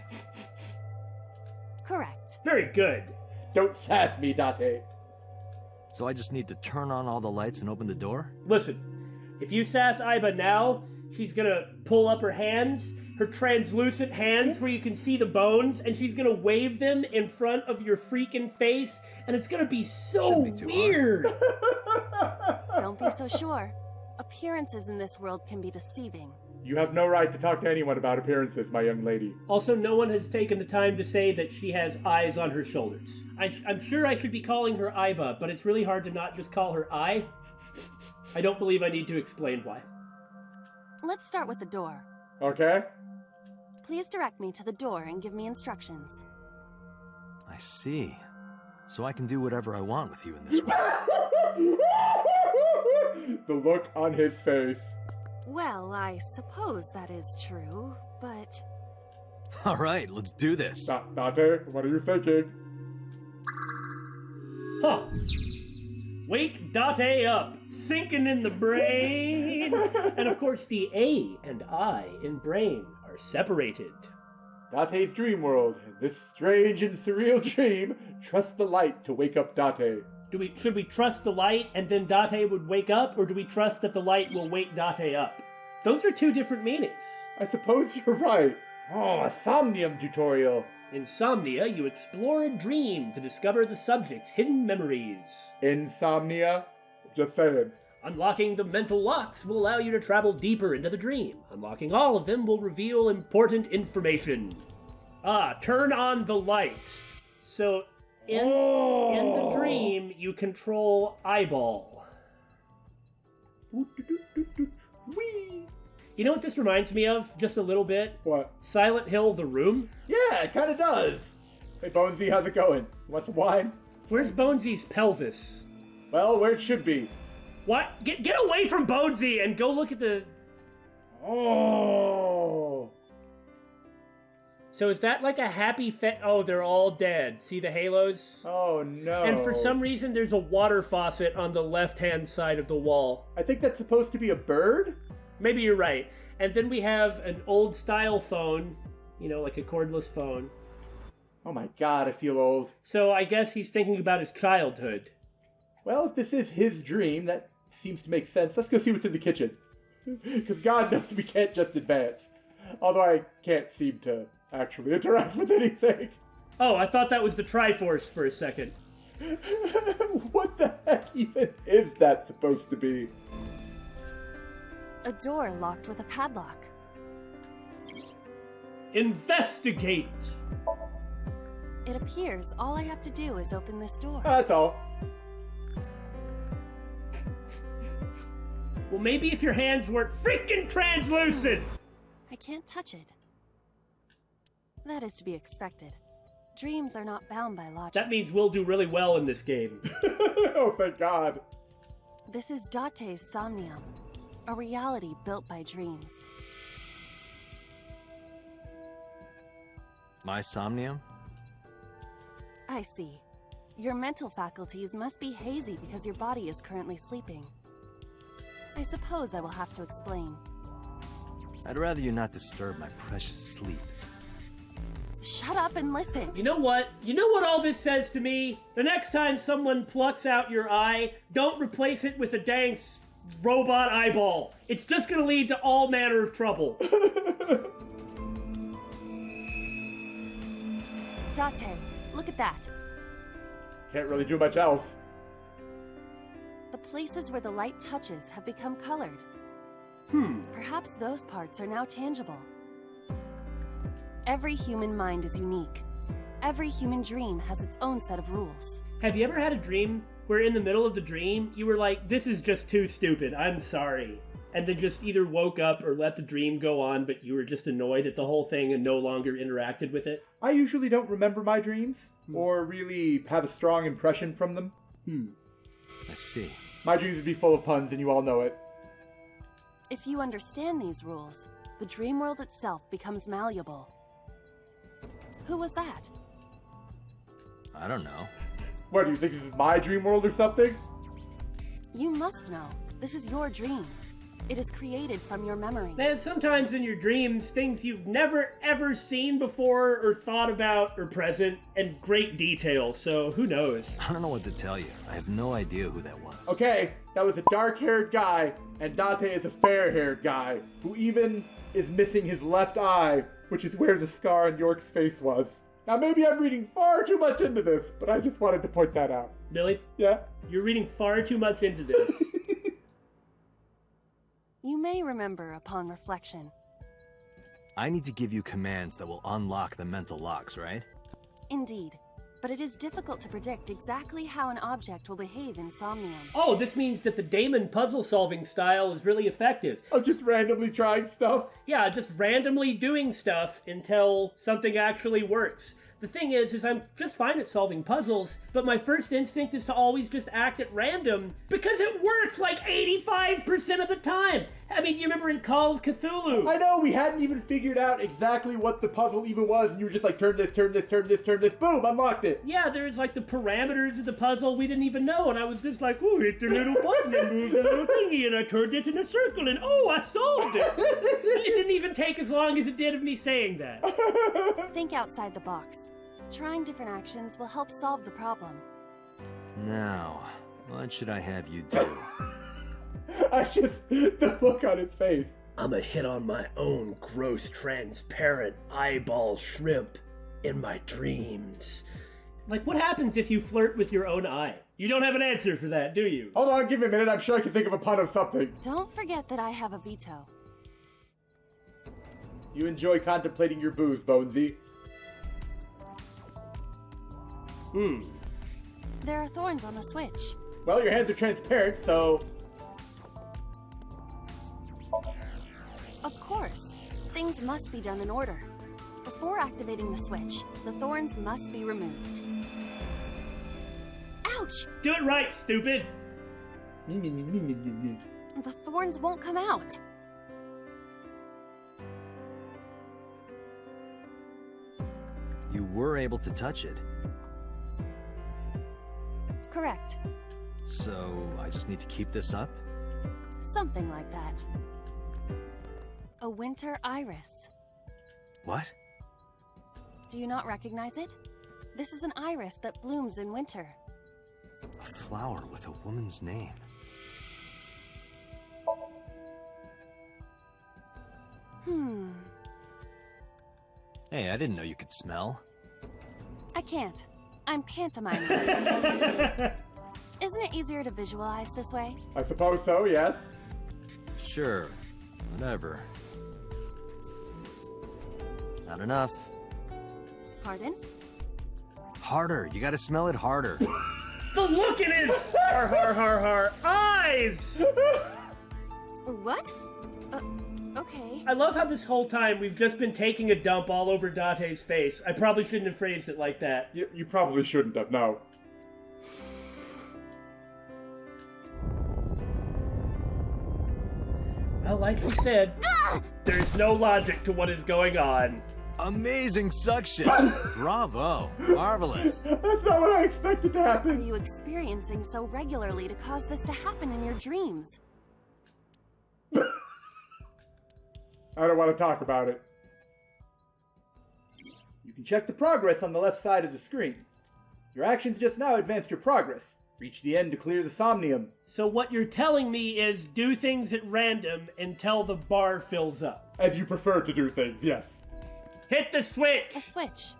Correct. Very good. Don't sass me, Date. So I just need to turn on all the lights and open the door? Listen, if you sass Aiba now, she's gonna pull up her hands, her translucent hands where you can see the bones, and she's gonna wave them in front of your freaking face, and it's gonna be so weird. Don't be so sure. Appearances in this world can be deceiving. You have no right to talk to anyone about appearances, my young lady. Also, no one has taken the time to say that she has eyes on her shoulders. I'm sure I should be calling her Aiba, but it's really hard to not just call her I. I don't believe I need to explain why. Let's start with the door. Okay? Please direct me to the door and give me instructions. I see. So I can do whatever I want with you in this world. The look on his face. Well, I suppose that is true, but... All right, let's do this. Date, what are you thinking? Huh. Wake Date up, sinking in the brain. And of course, the A and I in brain are separated. Date's dream world. In this strange and surreal dream, trust the light to wake up Date. Should we trust the light and then Date would wake up, or do we trust that the light will wake Date up? Those are two different meanings. I suppose you're right. Oh, a Somnium tutorial. Insomnia, you explore a dream to discover the subject's hidden memories. Insomnia? Just saying. Unlocking the mental locks will allow you to travel deeper into the dream. Unlocking all of them will reveal important information. Turn on the light. So, in the dream, you control Eyeball. Whee! You know what this reminds me of, just a little bit? What? Silent Hill, The Room? Yeah, it kinda does. Hey, Bonesy, how's it going? Want some wine? Where's Bonesy's pelvis? Well, where it should be. What? Get away from Bonesy and go look at the... Oh! So is that like a happy Oh, they're all dead. See the halos? Oh, no. And for some reason, there's a water faucet on the left-hand side of the wall. I think that's supposed to be a bird? Maybe you're right. And then we have an old-style phone, you know, like a cordless phone. Oh my god, I feel old. So I guess he's thinking about his childhood. Well, if this is his dream, that seems to make sense. Let's go see what's in the kitchen. Because God knows we can't just advance. Although I can't seem to actually interact with anything. Oh, I thought that was the Triforce for a second. What the heck even is that supposed to be? A door locked with a padlock. Investigate! It appears all I have to do is open this door. That's all. Well, maybe if your hands weren't freaking translucent! I can't touch it. That is to be expected. Dreams are not bound by logic. That means we'll do really well in this game. Oh, thank God. This is Date's Somnium, a reality built by dreams. My Somnium? I see. Your mental faculties must be hazy because your body is currently sleeping. I suppose I will have to explain. I'd rather you not disturb my precious sleep. Shut up and listen. You know what? You know what all this says to me? The next time someone plucks out your eye, don't replace it with a dang robot eyeball. It's just gonna lead to all manner of trouble. Date, look at that. Can't really do much else. The places where the light touches have become colored. Perhaps those parts are now tangible. Every human mind is unique. Every human dream has its own set of rules. Have you ever had a dream where in the middle of the dream, you were like, this is just too stupid, I'm sorry. And then just either woke up or let the dream go on, but you were just annoyed at the whole thing and no longer interacted with it? I usually don't remember my dreams, or really have a strong impression from them. I see. My dreams would be full of puns, and you all know it. If you understand these rules, the dream world itself becomes malleable. Who was that? I don't know. What, do you think this is my dream world or something? You must know. This is your dream. It is created from your memories. Man, sometimes in your dreams, things you've never ever seen before or thought about are present in great detail, so who knows? I don't know what to tell you. I have no idea who that was. Okay, that was a dark-haired guy, and Date is a fair-haired guy, who even is missing his left eye, which is where the scar on York's face was. Now, maybe I'm reading far too much into this, but I just wanted to point that out. Billy? Yeah? You're reading far too much into this. You may remember upon reflection. I need to give you commands that will unlock the mental locks, right? Indeed. But it is difficult to predict exactly how an object will behave in Somnium. Oh, this means that the Damon puzzle-solving style is really effective. I'm just randomly trying stuff. Yeah, just randomly doing stuff until something actually works. The thing is I'm just fine at solving puzzles, but my first instinct is to always just act at random because it works like 85% of the time. I mean, you remember in Call of Cthulhu? I know, we hadn't even figured out exactly what the puzzle even was, and you were just like, turn this, turn this, turn this, turn this, boom, unlocked it. Yeah, there's like the parameters of the puzzle we didn't even know, and I was just like, ooh, hit the little button and move the little thingy, and I turned it in a circle, and oh, I solved it. It didn't even take as long as it did of me saying that. Think outside the box. Trying different actions will help solve the problem. Now, what should I have you do? The look on his face. I'ma hit on my own gross, transparent eyeball shrimp in my dreams. Like, what happens if you flirt with your own eye? You don't have an answer for that, do you? Hold on, give me a minute, I'm sure I can think of a pun of something. Don't forget that I have a veto. You enjoy contemplating your booze, Bonesy. There are thorns on the switch. Well, your hands are transparent, so... Of course. Things must be done in order. Before activating the switch, the thorns must be removed. Ouch! Do it right, stupid! The thorns won't come out. You were able to touch it. Correct. So, I just need to keep this up? Something like that. A winter iris. What? Do you not recognize it? This is an iris that blooms in winter. A flower with a woman's name. Hey, I didn't know you could smell. I can't. I'm pantomiming. Isn't it easier to visualize this way? I suppose so, yes. Sure, whatever. Not enough. Pardon? Harder, you gotta smell it harder. The look in his har eyes! What? Okay. I love how this whole time we've just been taking a dump all over Date's face. I probably shouldn't have phrased it like that. You probably shouldn't have, no. Well, like she said, there's no logic to what is going on. Amazing suction! Bravo! Marvelous! That's not what I expected to What are happen. you experiencing so regularly to cause this to happen in your dreams? I don't want to talk about it. You can check the progress on the left side of the screen. Your actions just now advanced your progress. Reach the end to clear the Somnium. So what you're telling me is do things at random until the bar fills up. As you prefer to do things, yes. Hit the switch! A switch.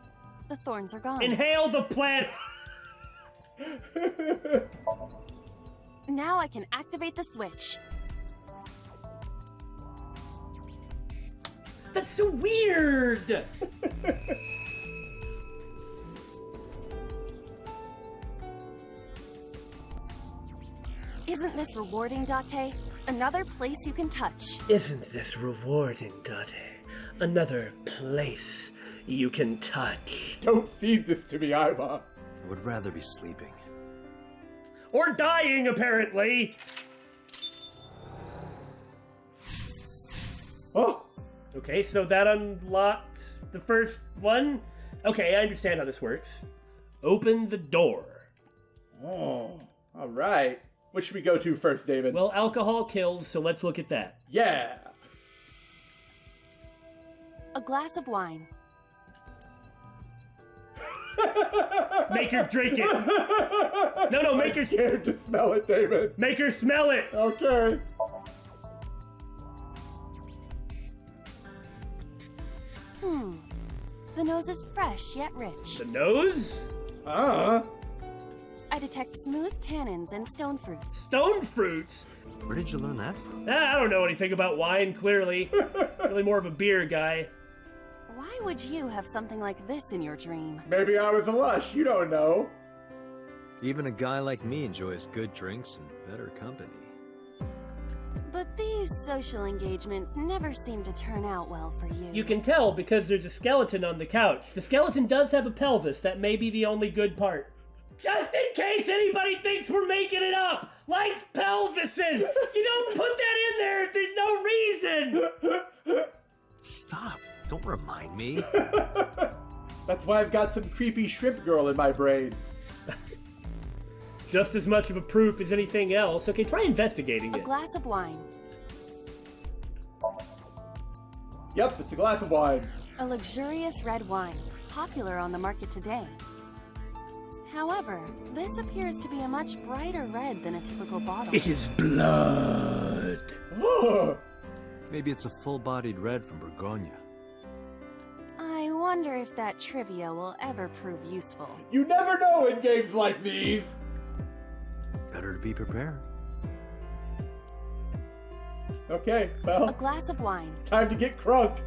The thorns are gone. Inhale the plant! Now I can activate the switch. That's so weird! Isn't this rewarding, Date? Another place you can touch. Isn't this rewarding, Date? Another place you can touch. Don't feed this to me, Iva. I would rather be sleeping. Or dying, apparently! Oh! Okay, so that unlocked the first one? Okay, I understand how this works. Open the door. Oh, alright. Which should we go to first, David? Well, alcohol kills, so let's look at that. Yeah. A glass of wine. Make her drink it. No, make her... I'm scared to smell it, David. Make her smell it. Okay. The nose is fresh yet rich. The nose? I detect smooth tannins and stone fruits. Stone fruits? Where did you learn that from? I don't know anything about wine, clearly. Really more of a beer guy. Why would you have something like this in your dream? Maybe I was a lush, you don't know. Even a guy like me enjoys good drinks and better company. But these social engagements never seem to turn out well for you. You can tell because there's a skeleton on the couch. The skeleton does have a pelvis. That may be the only good part. Just in case anybody thinks we're making it up! Likes pelvises! You don't put that in there if there's no reason! Stop! Don't remind me. That's why I've got some creepy shrimp girl in my brain. Just as much of a proof as anything else. Okay, try investigating A it. glass of wine. Yep, it's a glass of wine. A luxurious red wine, popular on the market today. However, this appears to be a much brighter red than a typical bottle. It is blood. Maybe it's a full-bodied red from Bourgogne. I wonder if that trivia will ever prove useful. You never know in games like these. Better to be prepared. Okay, A well, glass of wine. time to get crunk.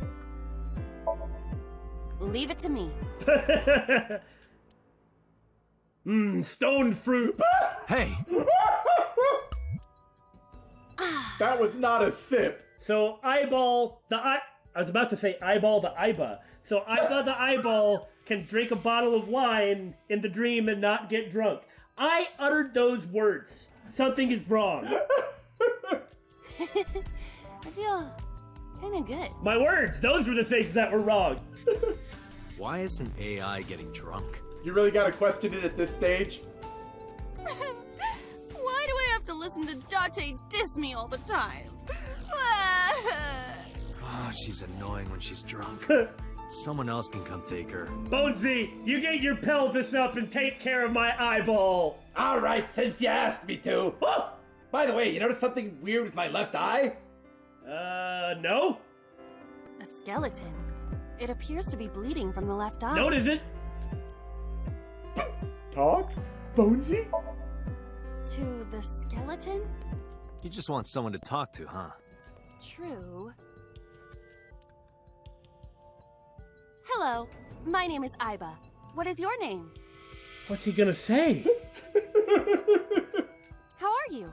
Leave it to me. Stone fruit. Hey! That was not a sip. So eyeball the I was about to say eyeball the Iba. So Iba the eyeball can drink a bottle of wine in the dream and not get drunk. I uttered those words. Something is wrong. I feel kinda good. My words, those were the things that were wrong. Why isn't AI getting drunk? You really gotta question it at this stage? Why do I have to listen to Date diss me all the time? Oh, she's annoying when she's drunk. Someone else can come take her. Bonesy, you get your pelvis up and take care of my eyeball. All right, since you asked me to. Oh! By the way, you notice something weird with my left eye? No? A skeleton. It appears to be bleeding from the left eye. No, it isn't. Talk? Bonesy? To the skeleton? You just want someone to talk to, huh? True. Hello, my name is Iba. What is your name? What's he gonna say? How are you?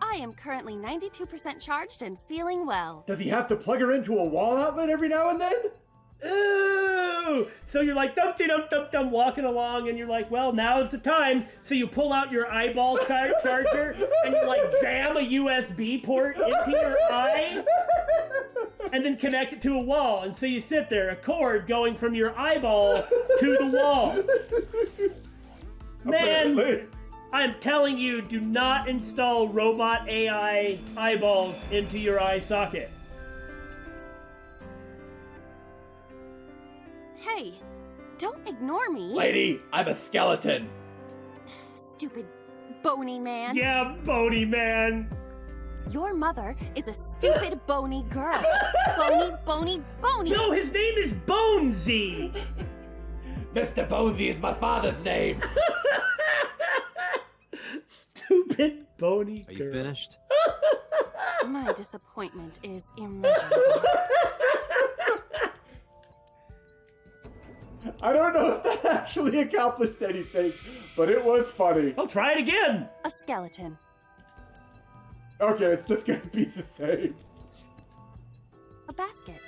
I am currently 92% charged and feeling well. Does he have to plug her into a wall outlet every now and then? Ooh! So you're like dum-de-dum-dum-dum walking along and you're like, well, now's the time. So you pull out your eyeball charger and you like jam a USB port into your eye and then connect it to a wall. And so you sit there, a cord going from your eyeball to the wall. Man, Apparently. I'm telling you, do not install robot AI eyeballs into your eye socket. Hey, don't ignore me. Lady, I'm a skeleton. Stupid bony man. Yeah, Bodie man. Your mother is a stupid bony girl. Bony, bony, bony. No, his name is Bonesy. Mr. Bonesy is my father's name. Stupid bony Are girl. you finished? My disappointment is immeasurable. I don't know if that actually accomplished anything, but it was funny. I'll try it again. A skeleton. Okay, it's just gonna be the same. A basket.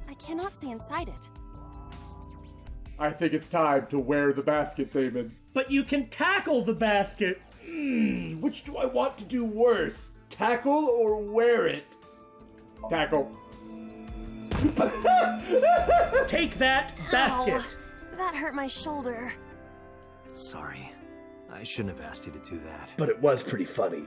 I cannot see inside it. I think it's time to wear the basket, Damon. But you can tackle the basket. Which do I want to do worse? Tackle or wear it? Tackle. Take that basket. Ow, that hurt my shoulder. Sorry. I shouldn't have asked you to do that. But it was pretty funny.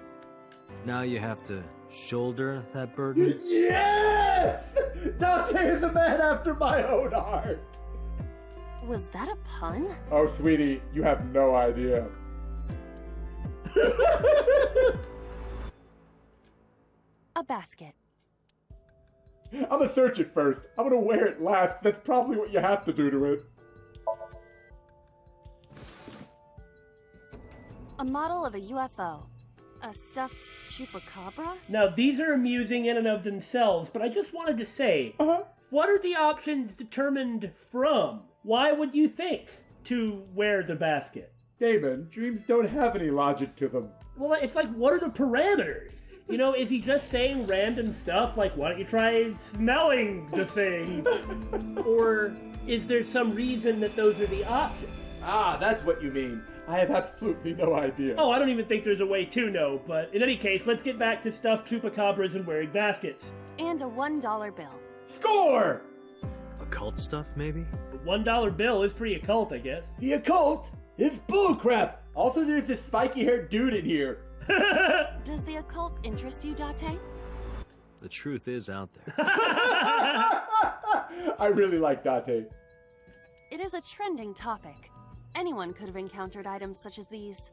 Now you have to shoulder that burden? Yes! Date is a man after my own heart! Was that a pun? Oh, sweetie, you have no idea. A basket. I'm gonna search it first. I'm gonna wear it last. That's probably what you have to do to it. A model of a UFO. A stuffed chupacabra? Now, these are amusing in and of themselves, but I just wanted to say, what are the options determined from? Why would you think to wear the basket? Damon, dreams don't have any logic to them. Well, it's like, what are the parameters? You know, is he just saying random stuff like, why don't you try smelling the thing? Or is there some reason that those are the options? Ah, that's what you mean. I have absolutely no idea. Oh, I don't even think there's a way to know, but in any case, let's get back to stuffed chupacabras and wearing baskets. And a $1 bill. Score! Occult stuff, maybe? The $1 bill is pretty occult, I guess. The occult is bullcrap! Also, there's this spiky-haired dude in here. Does the occult interest you, Date? The truth is out there. I really like Date. It is a trending topic. Anyone could have encountered items such as these.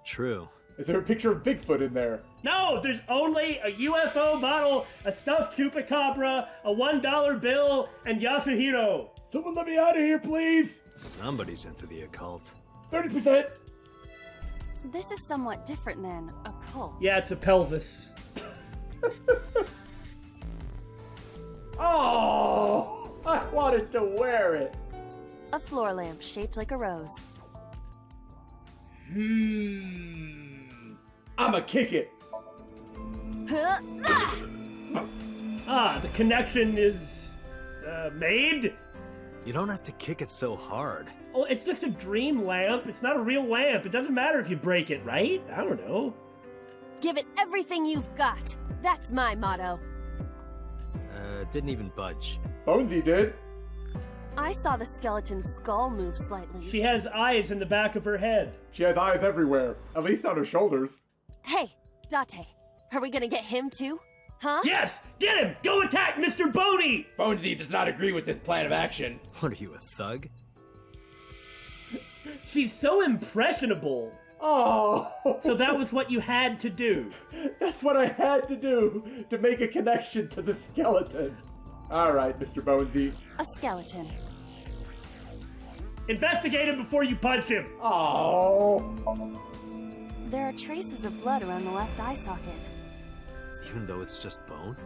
True. Is there a picture of Bigfoot in there? No, there's only a UFO model, a stuffed chupacabra, a $1 bill, and Yasuhiro. Someone let me out of here, please! Somebody's into the occult. 30%! This is somewhat different than a cult. Yeah, it's a pelvis. Oh, I wanted to wear it. A floor lamp shaped like a rose. I'ma kick it. Ah, the connection is made? You don't have to kick it so hard. Oh, it's just a dream lamp. It's not a real lamp. It doesn't matter if you break it, right? I don't know. Give it everything you've got. That's my motto. Didn't even budge. Bonesy did. I saw the skeleton's skull move slightly. She has eyes in the back of her head. She has eyes everywhere, at least on her shoulders. Hey, Date, are we gonna get him too? Huh? Yes! Get him! Go attack Mr. Boney! Bonesy does not agree with this plan of action. What are you, a thug? She's so impressionable. Oh, So that was what you had to do. that's what I had to do to make a connection to the skeleton. All right, Mr. Bonesy. A skeleton. Investigate him before you punch him. Oh. There are traces of blood around the left eye socket. Even though it's just bone?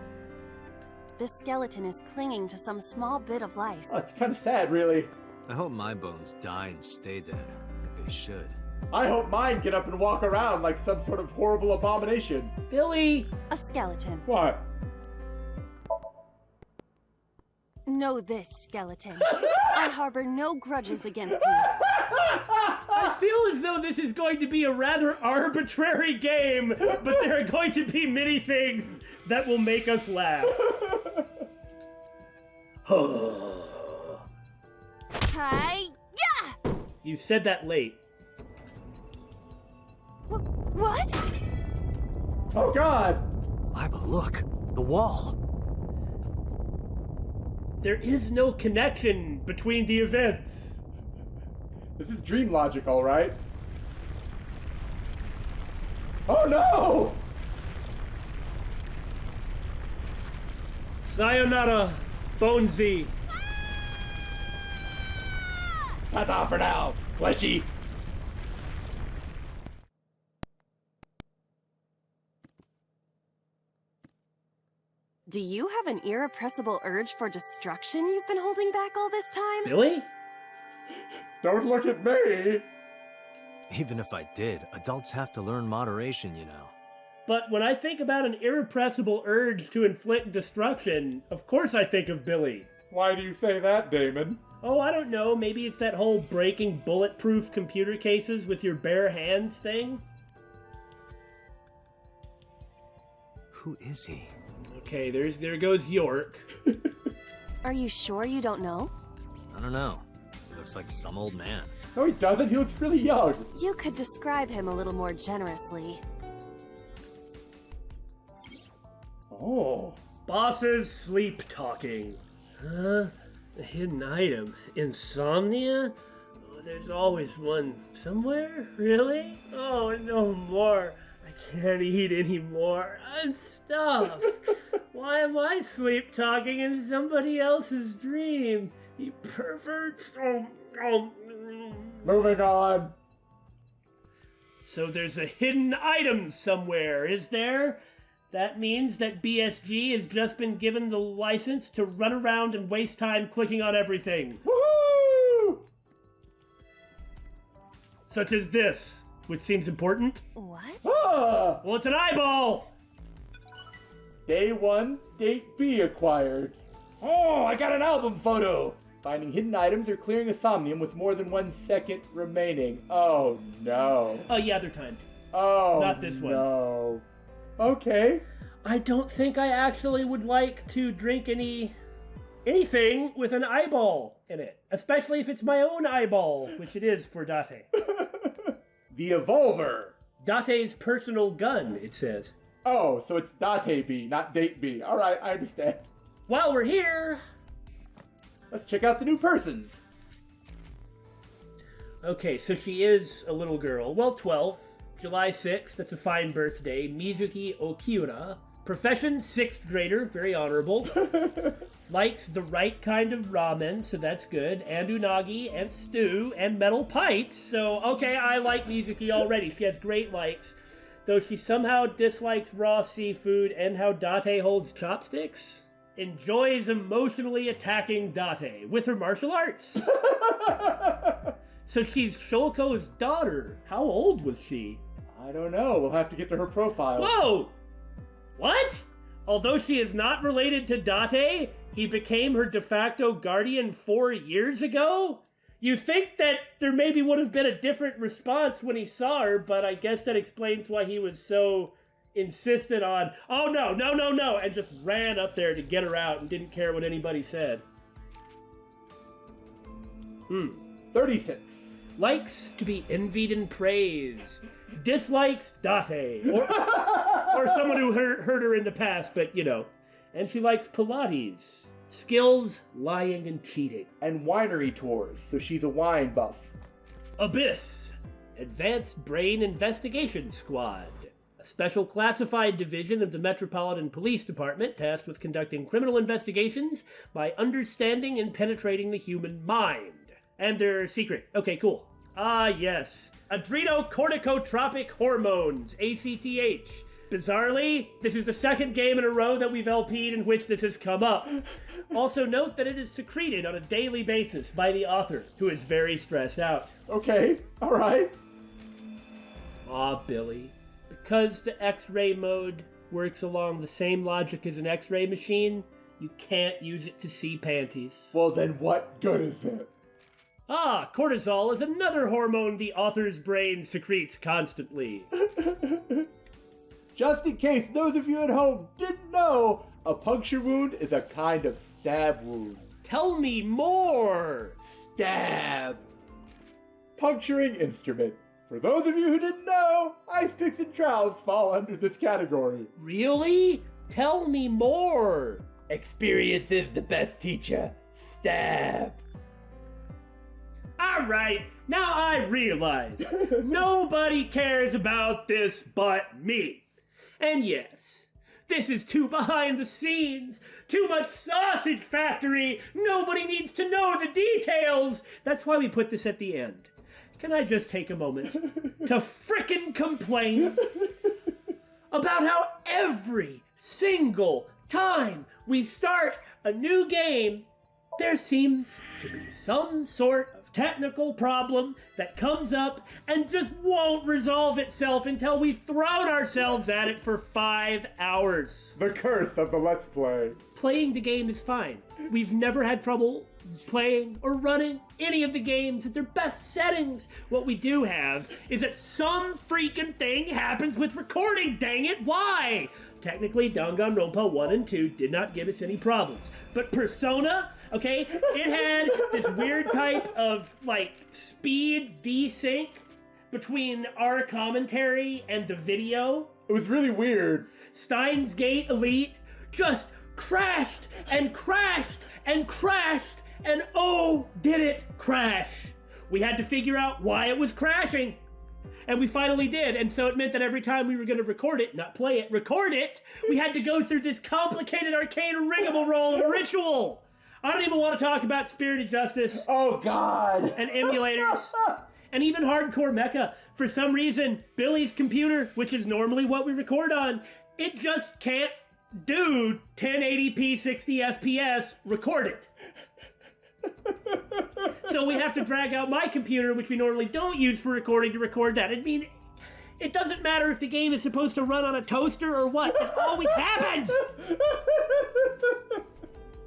This skeleton is clinging to some small bit of life. Oh, it's kind of sad, really. I hope my bones die and stay dead, like they should. I hope mine get up and walk around like some sort of horrible abomination. Billy! A skeleton. What? Know this, skeleton. I harbor no grudges against you. I feel as though this is going to be a rather arbitrary game, but there are going to be many things that will make us laugh. Hi, yeah! You said that late. What? Oh, God! Iba, look! The wall! There is no connection between the events. This is dream logic, all right. Oh, no! Sayonara, Bonesy. Ta-ta for now, fleshy. Do you have an irrepressible urge for destruction you've been holding back all this time? Billy? Don't look at me. Even if I did, adults have to learn moderation, you know. But when I think about an irrepressible urge to inflict destruction, of course I think of Billy. Why do you say that, Damon? Oh, I don't know, maybe it's that whole breaking bulletproof computer cases with your bare hands thing? Who is he? Okay, there goes York. Are you sure you don't know? I don't know. He looks like some old man. No, he doesn't. He looks really young. You could describe him a little more generously. Oh. Boss's sleep talking. Huh? A hidden item. Insomnia? Oh, there's always one somewhere? Really? Oh, no more. I can't eat anymore. I'm stuffed. Why am I sleep talking in somebody else's dream? You perverts. Moving on. So there's a hidden item somewhere, is there? That means that BSG has just been given the license to run around and waste time clicking on everything. Woohoo! Such as this, which seems important. What? Ah! Well, it's an eyeball! Day 1, Date B acquired. Oh, I got an album photo! Finding hidden items or clearing a somnium with more than 1 second remaining. Oh no. Oh, yeah, they're timed. Oh, Not this one. No. Okay. I don't think I actually would like to drink anything with an eyeball in it. Especially if it's my own eyeball, which it is for Date. The Evolver. Date's personal gun, it says. Oh, so it's Date B, not Date B. Alright, I understand. While we're here... Let's check out the new persons. Okay, so she is a little girl. Well, 12. July 6th, that's a fine birthday. Mizuki Okiura. Profession, 6th grader, very honorable. Likes the right kind of ramen, so that's good. And unagi, and stew, and metal pipes. So, okay, I like Mizuki already. She has great likes. Though she somehow dislikes raw seafood and how Date holds chopsticks. Enjoys emotionally attacking Date with her martial arts. So she's Shoko's daughter. How old was she? I don't know. We'll have to get to her profile. Whoa! What? Although she is not related to Date, he became her de facto guardian 4 years ago? You think that there maybe would have been a different response when he saw her, but I guess that explains why he was so insistent on, oh no, and just ran up there to get her out and didn't care what anybody said. 36. Likes to be envied and praised. Dislikes Date. Or someone who hurt her in the past, but you know. And she likes Pilates. Skills, lying and cheating. And winery tours, so she's a wine buff. Abyss. Advanced Brain Investigation Squad. A special classified division of the Metropolitan Police Department tasked with conducting criminal investigations by understanding and penetrating the human mind. And they're secret. Okay, cool. Ah, yes. Adrenocorticotropic hormones, ACTH. Bizarrely, this is the second game in a row that we've LP'd in which this has come up. Also note that it is secreted on a daily basis by the author, who is very stressed out. Okay, alright. Aw, Billy. Because the X-ray mode works along the same logic as an X-ray machine, you can't use it to see panties. Well then what good is it? Ah, cortisol is another hormone the author's brain secretes constantly. Just in case those of you at home didn't know, a puncture wound is a kind of stab wound. Tell me more! Stab! Puncturing instrument. For those of you who didn't know, ice picks and trowels fall under this category. Really? Tell me more! Experience is the best teacher. Stab. Alright, now I realize. Nobody cares about this but me. And yes, this is too behind the scenes, too much sausage factory, nobody needs to know the details. That's why we put this at the end. Can I just take a moment to frickin' complain about how every single time we start a new game, there seems to be some sort of technical problem that comes up and just won't resolve itself until we've thrown ourselves at it for 5 hours. The curse of the Let's Play. Playing the game is fine. We've never had trouble playing or running any of the games at their best settings. What we do have is that some freaking thing happens with recording, dang it, why? Technically, Danganronpa 1 and 2 did not give us any problems. But Persona, okay, it had this weird type of, like, speed desync between our commentary and the video. It was really weird. Steins Gate Elite just crashed and crashed and crashed, and oh, did it crash. We had to figure out why it was crashing. And we finally did, and so it meant that every time we were going to record it, not play it, record it, we had to go through this complicated arcane rigmarole of a ritual. I don't even want to talk about Spirited Justice. Oh, God. And emulators. And even hardcore mecha. For some reason, Billy's computer, which is normally what we record on, it just can't do 1080p 60 FPS record it. So we have to drag out my computer, which we normally don't use for recording, to record that. I mean, it doesn't matter if the game is supposed to run on a toaster or what. This always happens!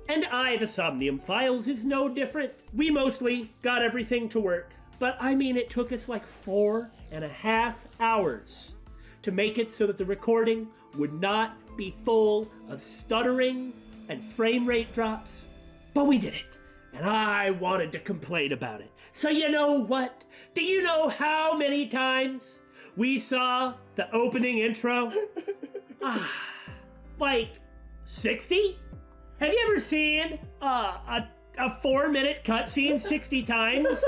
And the Somnium Files, is no different. We mostly got everything to work. But I mean, it took us like 4.5 hours to make it so that the recording would not be full of stuttering and frame rate drops. But we did it. And I wanted to complain about it. So you know what? Do you know how many times we saw the opening intro? Like 60? Have you ever seen a 4-minute cutscene 60 times?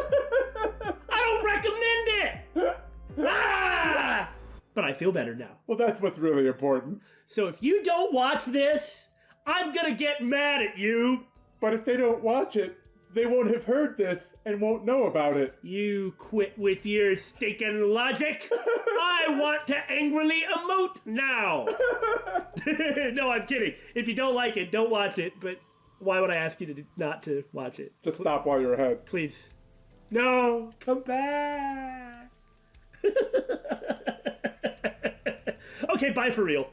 I don't recommend it! But I feel better now. Well, that's what's really important. So if you don't watch this, I'm gonna get mad at you. But if they don't watch it, they won't have heard this and won't know about it. You quit with your stinking logic. I want to angrily emote now. No, I'm kidding. If you don't like it, don't watch it. But why would I ask you to not to watch it? Just stop while you're ahead. Please. No, come back. Okay, bye for real.